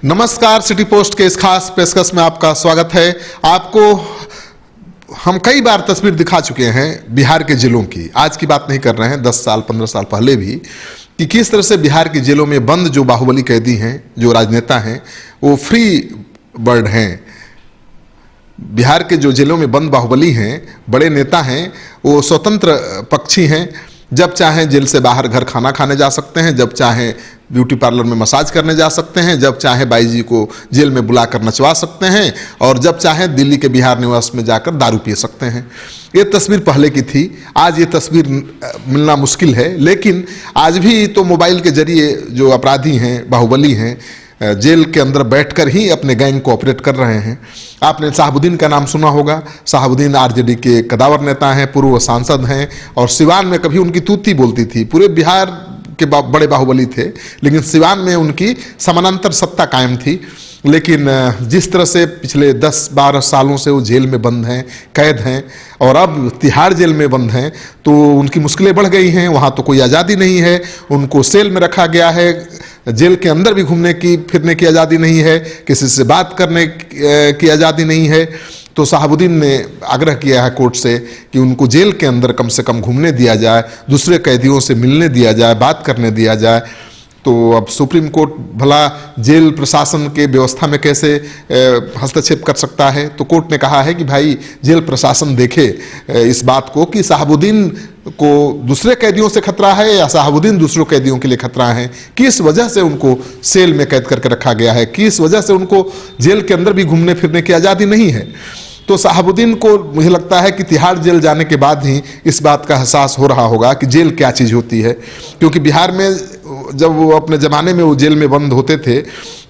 नमस्कार, city post के इस खास पेशकश में आपका स्वागत है। आपको हम कई बार तस्वीर दिखा चुके हैं बिहार के जेलों की। आज की बात नहीं कर रहे हैं, 10 साल 15 साल पहले भी, कि किस तरह से बिहार की जेलों में बंद जो बाहुबली कैदी हैं, जो राजनेता हैं, वो फ्री बर्ड हैं। बिहार के जो जेलों में बंद बाहुबली हैं, बड़े नेता हैं, वो स्वतंत्र पक्षी हैं। जब चाहें जेल से बाहर घर खाना खाने जा सकते हैं, जब चाहें ब्यूटी पार्लर में मसाज करने जा सकते हैं, जब चाहें बाई जी को जेल में बुलाकर नचवा सकते हैं, और जब चाहें दिल्ली के बिहार निवास में जाकर दारू पी सकते हैं। ये तस्वीर पहले की थी, आज ये तस्वीर मिलना मुश्किल है। लेकिन आज भी तो मोबाइल के जरिए जो अपराधी हैं, बाहुबली हैं, जेल के अंदर बैठकर ही अपने गैंग को ऑपरेट कर रहे हैं। आपने साहबुद्दीन का नाम सुना होगा। साहबुद्दीन आरजेडी के कदावर नेता हैं, पूर्व सांसद हैं, और सिवान में कभी उनकी तूती बोलती थी। पूरे बिहार के बड़े बाहुबली थे, लेकिन सिवान में उनकी समानांतर सत्ता कायम थी। लेकिन जिस तरह से पिछले 10-12 सालों से वो जेल में बंद हैं, कैद हैं, और अब तिहाड़ जेल में बंद हैं, तो उनकी मुश्किलें बढ़ गई हैं। वहाँ तो कोई आज़ादी नहीं है, उनको सेल में रखा गया है। जेल के अंदर भी घूमने की फिरने की आज़ादी नहीं है, किसी से बात करने की आज़ादी नहीं है। तो साहबुद्दीन ने आग्रह किया है कोर्ट से कि उनको जेल के अंदर कम से कम घूमने दिया जाए, दूसरे कैदियों से मिलने दिया जाए, बात करने दिया जाए। तो अब सुप्रीम कोर्ट भला जेल प्रशासन के व्यवस्था में कैसे हस्तक्षेप कर सकता है? तो कोर्ट ने कहा है कि भाई जेल प्रशासन देखे इस बात को कि साहबुद्दीन को दूसरे कैदियों से खतरा है या साहबुद्दीन दूसरों कैदियों के लिए खतरा है, किस वजह से उनको सेल में कैद करके रखा गया है, किस वजह से उनको जेल के अंदर भी घूमने फिरने की आज़ादी नहीं है। तो साहबुद्दीन को मुझे लगता है कि तिहाड़ जेल जाने के बाद ही इस बात का एहसास हो रहा होगा कि जेल क्या चीज़ होती है। क्योंकि बिहार में जब वो अपने ज़माने में वो जेल में बंद होते थे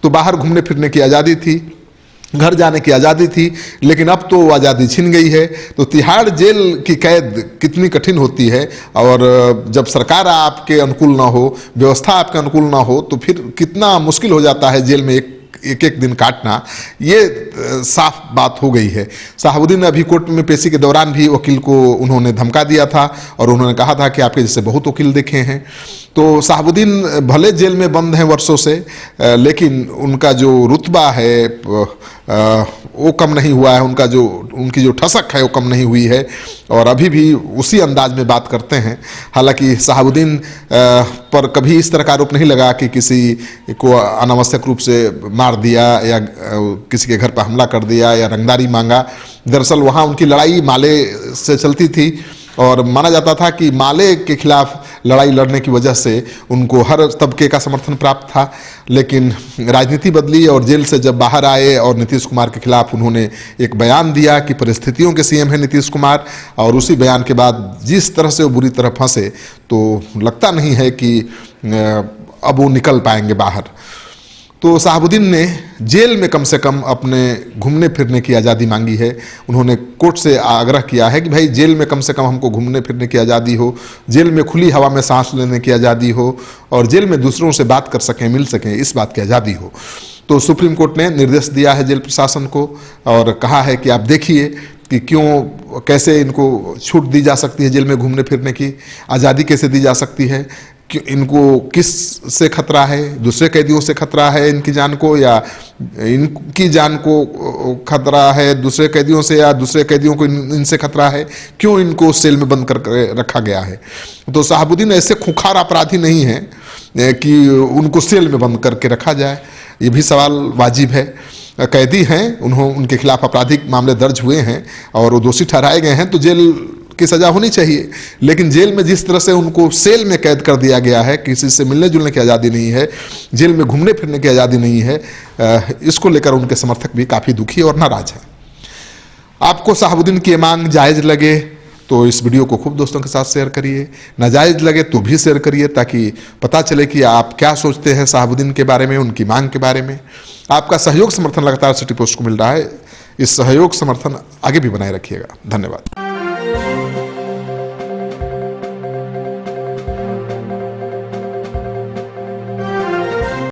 तो बाहर घूमने फिरने की आज़ादी थी, घर जाने की आज़ादी थी, लेकिन अब तो आज़ादी छिन गई है। तो तिहाड़ जेल की कैद कितनी कठिन होती है, और जब सरकार आपके अनुकूल ना हो, व्यवस्था आपके अनुकूल ना हो, तो फिर कितना मुश्किल हो जाता है जेल में एक दिन काटना। ये साफ बात हो गई है। साहबुद्दीन ने अभी कोर्ट में पेशी के दौरान भी वकील को उन्होंने धमका दिया था, और उन्होंने कहा था कि आपके जैसे बहुत वकील देखे हैं। तो साहबुद्दीन भले जेल में बंद हैं वर्षों से, लेकिन उनका जो रुतबा है वो कम नहीं हुआ है, उनकी जो ठसक है वो कम नहीं हुई है, और अभी भी उसी अंदाज में बात करते हैं। हालांकि साहबुद्दीन पर कभी इस तरह का आरोप नहीं लगा कि किसी को अनावश्यक रूप से मार दिया या किसी के घर पर हमला कर दिया या रंगदारी मांगा। दरअसल वहाँ उनकी लड़ाई माले से चलती थी, और माना जाता था कि माले के खिलाफ लड़ाई लड़ने की वजह से उनको हर तबके का समर्थन प्राप्त था। लेकिन राजनीति बदली, और जेल से जब बाहर आए और नीतीश कुमार के खिलाफ उन्होंने एक बयान दिया कि परिस्थितियों के सीएम है नीतीश कुमार, और उसी बयान के बाद जिस तरह से वो बुरी तरह फंसे, तो लगता नहीं है कि अब वो निकल पाएंगे बाहर। तो साहबुद्दीन ने जेल में कम से कम अपने घूमने फिरने की आज़ादी मांगी है। उन्होंने कोर्ट से आग्रह किया है कि भाई जेल में कम से कम हमको घूमने फिरने की आज़ादी हो, जेल में खुली हवा में सांस लेने की आज़ादी हो, और जेल में दूसरों से बात कर सकें, मिल सकें, इस बात की आज़ादी हो। तो सुप्रीम कोर्ट ने निर्देश दिया है जेल प्रशासन को, और कहा है कि आप देखिए कि क्यों, कैसे इनको छूट दी जा सकती है, जेल में घूमने फिरने की आज़ादी कैसे दी जा सकती है, कि इनको किस से खतरा है, दूसरे कैदियों से खतरा है इनकी जान को, या इनकी जान को खतरा है दूसरे कैदियों से, या दूसरे कैदियों को इनसे खतरा है, क्यों इनको सेल में बंद कर रखा गया है। तो साहबुद्दीन ऐसे खूंखार अपराधी नहीं हैं कि उनको सेल में बंद करके रखा जाए, ये भी सवाल वाजिब है। कैदी हैं, उनके खिलाफ आपराधिक मामले दर्ज हुए हैं और वो दोषी ठहराए गए हैं, तो जेल की सज़ा होनी चाहिए। लेकिन जेल में जिस तरह से उनको सेल में कैद कर दिया गया है, किसी से मिलने जुलने की आज़ादी नहीं है, जेल में घूमने फिरने की आज़ादी नहीं है, इसको लेकर उनके समर्थक भी काफ़ी दुखी और नाराज हैं। आपको साहबुद्दीन की मांग जायज़ लगे तो इस वीडियो को खूब दोस्तों के साथ शेयर करिए, नाजायज़ लगे तो भी शेयर करिए, ताकि पता चले कि आप क्या सोचते हैं साहबुद्दीन के बारे में, उनकी मांग के बारे में। आपका सहयोग समर्थन लगातार सिटी पोस्ट को मिल रहा है, इस सहयोग समर्थन आगे भी बनाए रखिएगा। धन्यवाद।